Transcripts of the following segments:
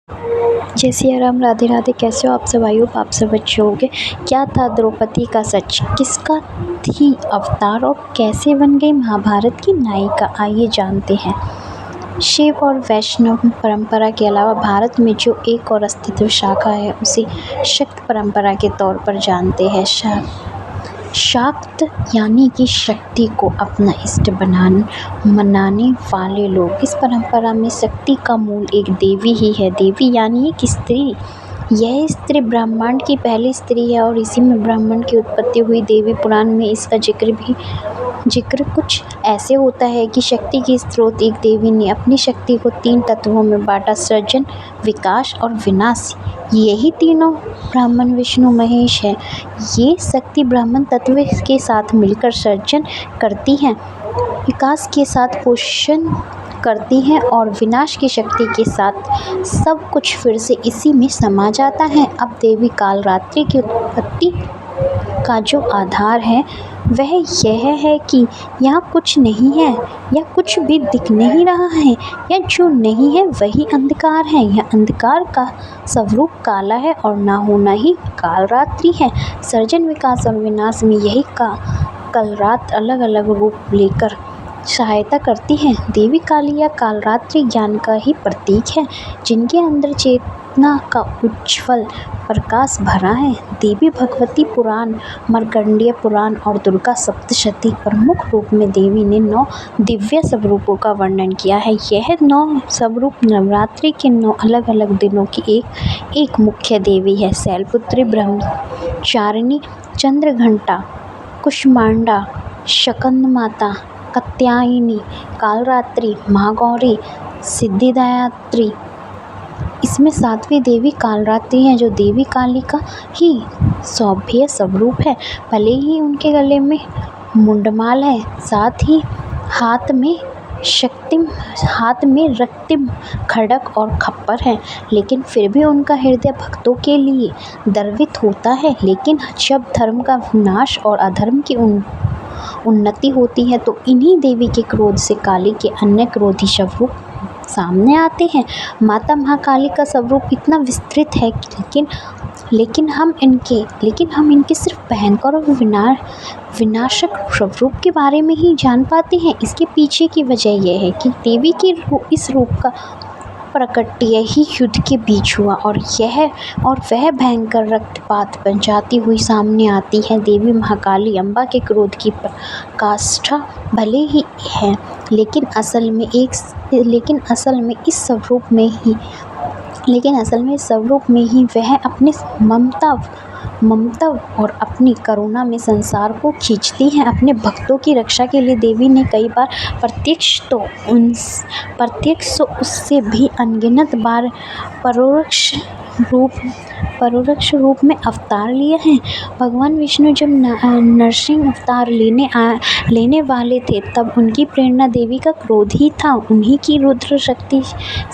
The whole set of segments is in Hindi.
जय सिया राम, राधे राधे। कैसे हो आप सब? आई होप आप सब अच्छे होंगे। क्या था द्रौपदी का सच, किसका थी अवतार और कैसे बन गई महाभारत की नायिका, आइए जानते हैं। शिव और वैष्णव परंपरा के अलावा भारत में जो एक और अस्तित्व शाखा है उसे शक्त परंपरा के तौर पर जानते हैं। शाक्त यानी कि शक्ति को अपना इष्ट मनाने वाले लोग। इस परंपरा में शक्ति का मूल एक देवी ही है। देवी यानी एक स्त्री। यह स्त्री ब्रह्मांड की पहली स्त्री है और इसी में ब्रह्मांड की उत्पत्ति हुई। देवी पुराण में इसका जिक्र कुछ ऐसे होता है कि शक्ति की स्रोत एक देवी ने अपनी शक्ति को 3 तत्वों में बांटा: सृजन, विकास और विनाश। यही तीनों ब्रह्मन विष्णु महेश है। ये शक्ति ब्रह्मन तत्व के साथ मिलकर सृजन करती हैं, विकास के साथ पोषण करती हैं और विनाश की शक्ति के साथ सब कुछ फिर से इसी में समा जाता है। अब देवी कालरात्रि की उत्पत्ति का जो आधार है वह यह है कि यहाँ कुछ नहीं है या कुछ भी दिख नहीं रहा है, या जो नहीं है वही अंधकार है। यह अंधकार का स्वरूप काला है और ना होना ही कालरात्रि है। सृजन, विकास और विनाश में यही कालरात अलग अलग रूप लेकर सहायता करती है। देवी काली या कालरात्रि ज्ञान का ही प्रतीक है, जिनके अंदर चेतना का उज्ज्वल प्रकाश भरा है। देवी भगवती पुराण, मार्कंडेय पुराण और दुर्गा सप्तशती प्रमुख रूप में देवी ने 9 दिव्य स्वरूपों का वर्णन किया है। यह 9 स्वरूप नवरात्रि के 9 अलग अलग दिनों की एक मुख्य देवी है। शैलपुत्री, ब्रह्मचारिणी, चंद्रघंटा, कुष्मांडा, स्कंदमाता, कात्यायनी, कालरात्रि, महागौरी, सिद्धिदात्री। इसमें 7वीं देवी कालरात्रि है, जो देवी काली का ही सौम्य स्वरूप है। भले ही उनके गले में मुंडमाल है, साथ ही हाथ में रक्तिम, खड्ग और खप्पर है, लेकिन फिर भी उनका हृदय भक्तों के लिए द्रवित होता है। लेकिन जब धर्म का विनाश और अधर्म की उन्नति होती है तो इन्हीं देवी के क्रोध से काली के अन्य क्रोधी स्वरूप सामने आते हैं। माता महाकाली का स्वरूप इतना विस्तृत है लेकिन हम इनके सिर्फ भयंकर और विनाशक स्वरूप के बारे में ही जान पाते हैं। इसके पीछे की वजह यह है कि देवी के इस रूप का प्रकट्य ही युद्ध के बीच हुआ और वह भयंकर रक्तपात बचाती हुई सामने आती है। देवी महाकाली अम्बा के क्रोध की पराकाष्ठा भले ही है, लेकिन असल में इस स्वरूप में ही वह अपने ममता और अपनी करुणा में संसार को खींचती हैं। अपने भक्तों की रक्षा के लिए देवी ने कई बार प्रत्यक्ष तो उससे भी अनगिनत बार परोक्ष रूप में अवतार लिए हैं। भगवान विष्णु जब नरसिंह अवतार लेने वाले थे तब उनकी प्रेरणा देवी का क्रोध ही था। उन्हीं की रुद्र शक्ति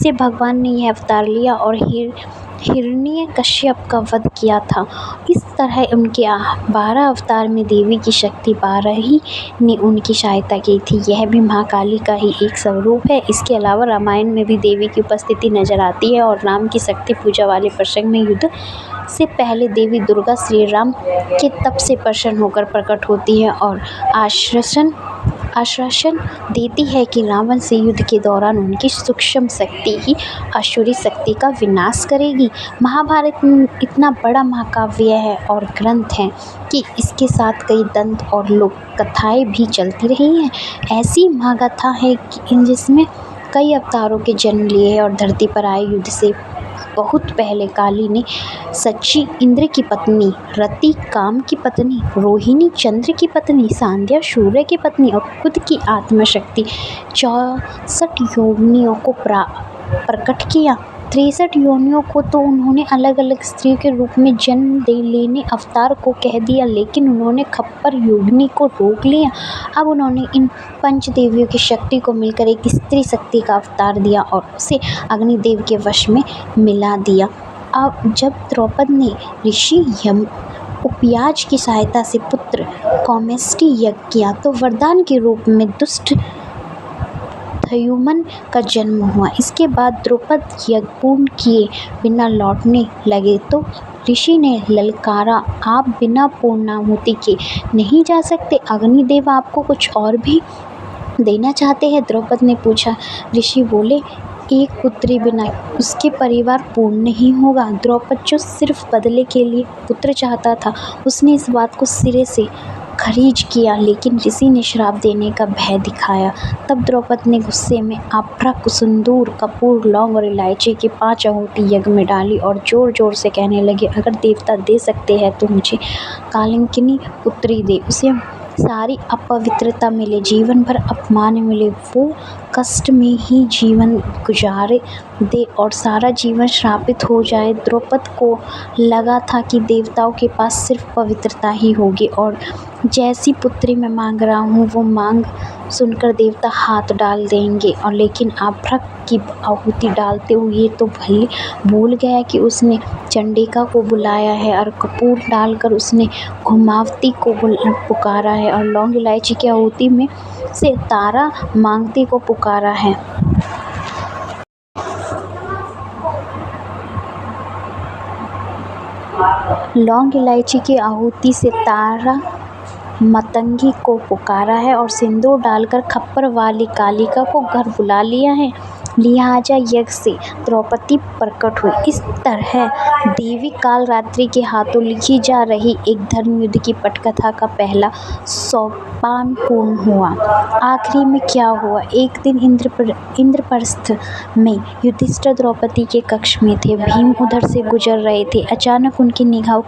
से भगवान ने यह अवतार लिया और हिरण्यकश्यप का वध किया था। इस तरह उनके 12 अवतार में देवी की शक्ति 12 ही ने उनकी सहायता की थी। यह भी महाकाली का ही एक स्वरूप है। इसके अलावा रामायण में भी देवी की उपस्थिति नजर आती है और राम की शक्ति पूजा वाले प्रसंग में युद्ध से पहले देवी दुर्गा श्री राम के तप से प्रसन्न होकर प्रकट होती है और आश्वासन देती है कि रावण से युद्ध के दौरान उनकी सूक्ष्म शक्ति ही असुरी शक्ति का विनाश करेगी। महाभारत इतना बड़ा महाकाव्य है और ग्रंथ है कि इसके साथ कई दंत और लोक कथाएं भी चलती रही हैं। ऐसी महागाथा है कि जिसमें कई अवतारों के जन्म लिए और धरती पर आए। युद्ध से बहुत पहले काली ने सची इंद्र की पत्नी, रति काम की पत्नी, रोहिणी चंद्र की पत्नी, सांध्या सूर्य की पत्नी और खुद की आत्मशक्ति 64 योनियों को प्रकट किया। 63 योनियों को तो उन्होंने अलग अलग स्त्रियों के रूप में जन्म लेने अवतार को कह दिया, लेकिन उन्होंने खप्पर योगिनी को रोक लिया। अब उन्होंने इन 5 देवियों की शक्ति को मिलकर एक स्त्री शक्ति का अवतार दिया और उसे अग्निदेव के वश में मिला दिया। अब जब द्रौपद ने ऋषि उपयाज की सहायता से पुत्र कौमेष्टी यज्ञ किया तो वरदान के रूप में दुष्ट प्रद्युम्न का जन्म हुआ। इसके बाद द्रौपद यज्ञ पूर्ण किए बिना लौटने लगे तो ऋषि ने ललकारा, आप बिना पूर्णाहुति के नहीं जा सकते? अग्निदेव आपको कुछ और भी देना चाहते हैं? द्रौपद ने पूछा। ऋषि बोले, एक पुत्री बिना उसके परिवार पूर्ण नहीं होगा। द्रौपद जो सिर्फ बदले के लिए पुत्र चाहता था, उसने इस बात को सिरे से खारिज किया, लेकिन ऋषि ने श्राप देने का भय दिखाया। तब द्रौपद ने गुस्से में अभ्रक, सिंदूर, कपूर, लौंग और इलायची की 5 आहुति यज्ञ में डाली और जोर जोर से कहने लगे, अगर देवता दे सकते हैं तो मुझे कालिंदी पुत्री दे, उसे सारी अपवित्रता मिले, जीवन भर अपमान मिले, वो कष्ट में ही जीवन गुजारे दे और सारा जीवन श्रापित हो जाए। द्रौपद को लगा था कि देवताओं के पास सिर्फ पवित्रता ही होगी और जैसी पुत्री मैं मांग रहा हूँ वो मांग सुनकर देवता हाथ डाल देंगे। और लेकिन अभ्रक की आहुति डालते हुए तो भूल गया कि उसने चंडिका को बुलाया है और कपूर डालकर उसने घुमावती को पुकारा है और लौंग इलायची की आहुति में से तारा मांगती को पुकारा है। लौंग इलायची की आहुति से तारा मतंगी को पुकारा है और सिंदूर डालकर खप्पर वाली कालिका को घर बुला लिया है। लिहाजा यज्ञ से द्रौपदी प्रकट हुई। इस तरह देवी कालरात्रि के हाथों लिखी जा रही एक धर्म युद्ध की पटकथा का पहला सोपान पूर्ण हुआ। आखिरी में क्या हुआ? एक दिन इंद्रप्रस्थ में युधिष्ठिर द्रौपदी के कक्ष में थे। भीम उधर से गुजर रहे थे। अचानक उनकी निगाह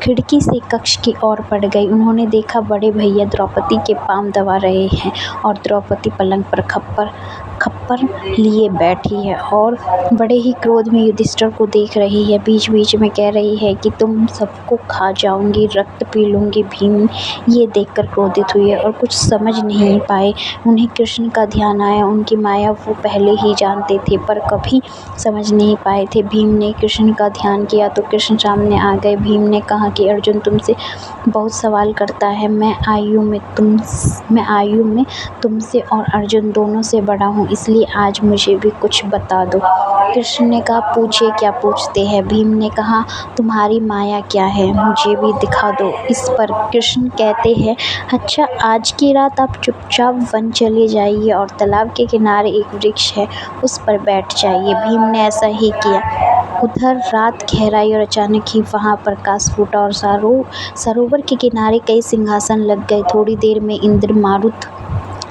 खिड़की से कक्ष की ओर पड़ गई। उन्होंने देखा बड़े भैया द्रौपदी के पांव दबा रहे हैं और द्रौपदी पलंग पर खप्पर लिए बैठी है और बड़े ही क्रोध में युधिष्ठिर को देख रही है। बीच बीच में कह रही है कि तुम सबको खा जाऊंगी, रक्त पी लूंगी। भीम ये देखकर क्रोधित हुए और कुछ समझ नहीं पाए। उन्हें कृष्ण का ध्यान आया। उनकी माया वो पहले ही जानते थे पर कभी समझ नहीं पाए थे। भीम ने कृष्ण का ध्यान किया तो कृष्ण सामने आ गए। भीम ने कहा कि अर्जुन तुमसे बहुत सवाल करता है। मैं आयु में तुमसे और अर्जुन दोनों से बड़ा हूँ, इसलिए आज मुझे भी कुछ बता दो। कृष्ण ने कहा, पूछिए, क्या पूछते हैं? भीम ने कहा, तुम्हारी माया क्या है, मुझे भी दिखा दो। इस पर कृष्ण कहते हैं, अच्छा, आज की रात आप चुपचाप वन चले जाइए और तालाब के किनारे एक वृक्ष है, उस पर बैठ जाइए। भीम ने ऐसा ही किया। उधर रात गहराई और अचानक ही वहाँ प्रकाश फूटा और सरोवर के किनारे कई सिंहासन लग गए। थोड़ी देर में इंद्र, मारुत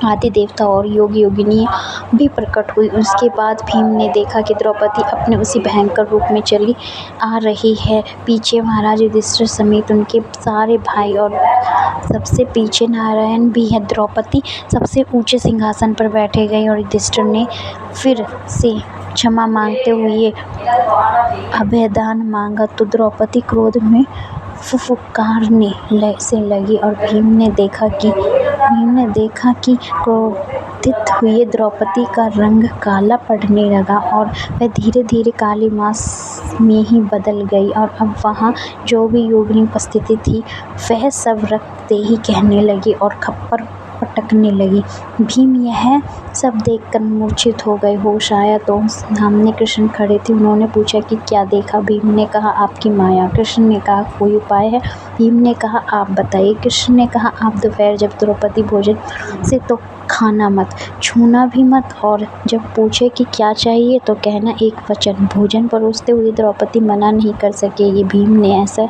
आदि देवता और योगी योगिनियाँ भी प्रकट हुई। उसके बाद भीम ने देखा कि द्रौपदी अपने उसी भयंकर रूप में चली आ रही है। पीछे महाराज युधिष्ठिर समेत उनके सारे भाई और सबसे पीछे नारायण भी है। द्रौपदी सबसे ऊंचे सिंहासन पर बैठे गई और युधिष्ठिर ने फिर से क्षमा मांगते हुए अभयदान मांगा तो द्रौपदी क्रोध में फुफकारने से लगी और भीम ने देखा कि क्रोधित हुए द्रौपदी का रंग काला पड़ने लगा और वह धीरे धीरे काली मांस में ही बदल गई और अब वहाँ जो भी योगिनी उपस्थिति थी वह सब रक्त दे ही कहने लगी और खप्पर पटकने लगी। भीम यह सब देखकर मूर्छित हो गए। होश आया तो सामने कृष्ण खड़े थे। उन्होंने पूछा कि क्या देखा? भीम ने कहा, आपकी माया। कृष्ण ने कहा, कोई उपाय है? भीम ने कहा, आप बताइए। कृष्ण ने कहा, आप दोपहर जब द्रौपदी भोजन से तो खाना मत, छूना भी मत, और जब पूछे कि क्या चाहिए तो कहना एक वचन। भोजन परोसते हुए द्रौपदी मना नहीं कर सकेगी। भीम ने ऐसा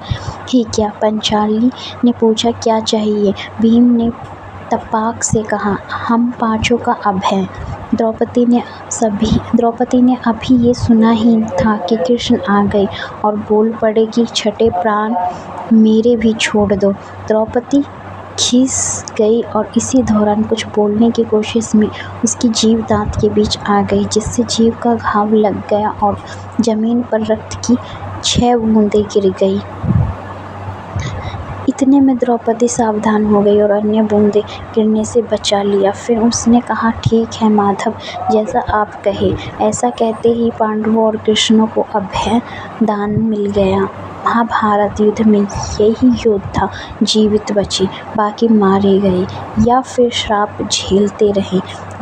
ही किया। पंचाली ने पूछा, क्या चाहिए? भीम ने तपाक से कहा, हम पांचों का अभय। द्रौपदी ने अभी ये सुना ही था कि कृष्ण आ गए और बोल पड़े कि छठे प्राण मेरे भी छोड़ दो। द्रौपदी खीस गई और इसी दौरान कुछ बोलने की कोशिश में उसकी जीभ दांत के बीच आ गई, जिससे जीभ का घाव लग गया और जमीन पर रक्त की 6 बूंदें गिर गई। इतने में द्रौपदी सावधान हो गई और अन्य बूंदें गिरने से बचा लिया। फिर उसने कहा, ठीक है माधव, जैसा आप कहे। ऐसा कहते ही पांडवों और कृष्ण को अभय दान मिल गया। महाभारत युद्ध में यही योद्धा जीवित बचे, बाकी मारे गए या फिर श्राप झेलते रहे।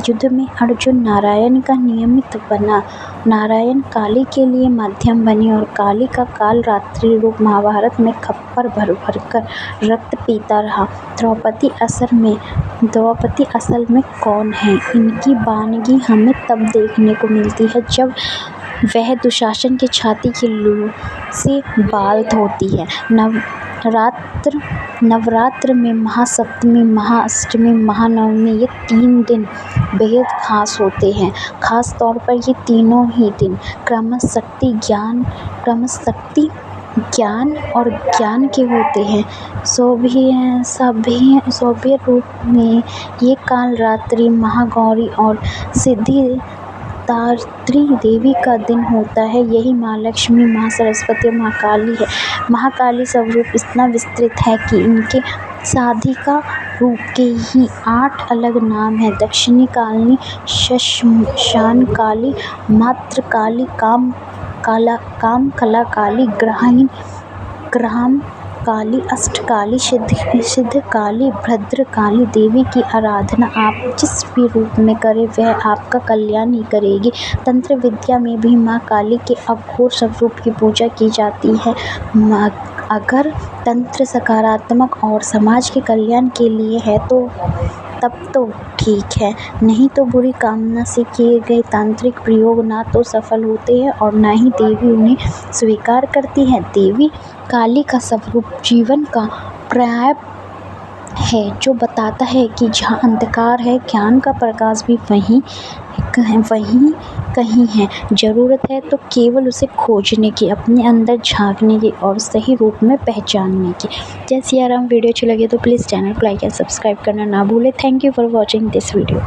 युद्ध में अर्जुन नारायण का नियमित बना, नारायण काली के लिए माध्यम बने और काली का काल रात्रि रूप महाभारत में खप्पर भर भर कर रक्त पीता रहा। द्रौपदी असल में कौन है? इनकी वानगी हमें तब देखने को मिलती है जब वह दुशासन की छाती की लू से बाल धोती है। नवरात्र में महासप्तमी, महाअष्टमी, महानवमी, ये 3 दिन बेहद खास होते हैं। खास तौर पर ये तीनों ही दिन क्रमश शक्ति, ज्ञान और ज्ञान के होते हैं। सभ्य रूप में ये काल रात्रि महागौरी और सिद्धिदात्री देवी का दिन होता है। यही माँ लक्ष्मी, माँ सरस्वती और माँ काली है। महाकाली स्वरूप इतना विस्तृत है कि इनके साधिका रूप के ही 8 अलग नाम हैं। दक्षिणी काली, श्मशान काली, मातृ काली, काम कला काली, ग्राम काली, अष्ट काली, सिद्ध काली, भद्र काली देवी की आराधना आप जिस भी रूप में करें वह आपका कल्याण ही करेगी। तंत्र विद्या में भी माँ काली के अघोर स्वरूप की पूजा की जाती है। अगर तंत्र सकारात्मक और समाज के कल्याण के लिए है तो तब तो ठीक है, नहीं तो बुरी कामना से किए गए तांत्रिक प्रयोग ना तो सफल होते हैं और ना ही देवी उन्हें स्वीकार करती है। देवी काली का स्वरूप जीवन का पर्याय है, जो बताता है कि जहाँ अंधकार है, ज्ञान का प्रकाश भी वहीं कहीं है। ज़रूरत है तो केवल उसे खोजने की, अपने अंदर झांकने की और सही रूप में पहचानने की। जय सिया राम। वीडियो अच्छी लगे तो प्लीज़ चैनल को लाइक एंड सब्सक्राइब करना ना भूलें। Thank you for watching this video.